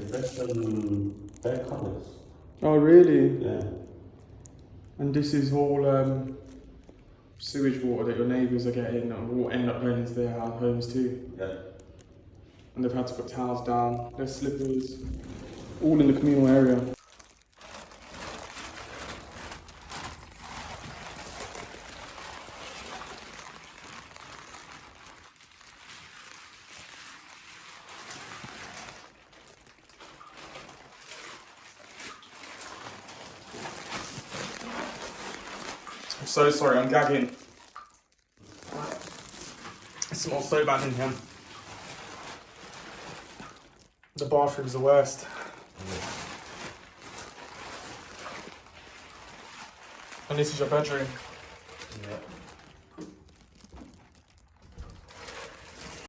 That's their colours. Oh, really? Yeah. And this is all sewage water that your neighbours are getting and will end up going into their homes too. Yeah. And they've had to put towels down, their slippers, all in the communal area. I'm so sorry, I'm gagging. It smells so bad in here. The bathroom's the worst. And this is your bedroom. Yeah.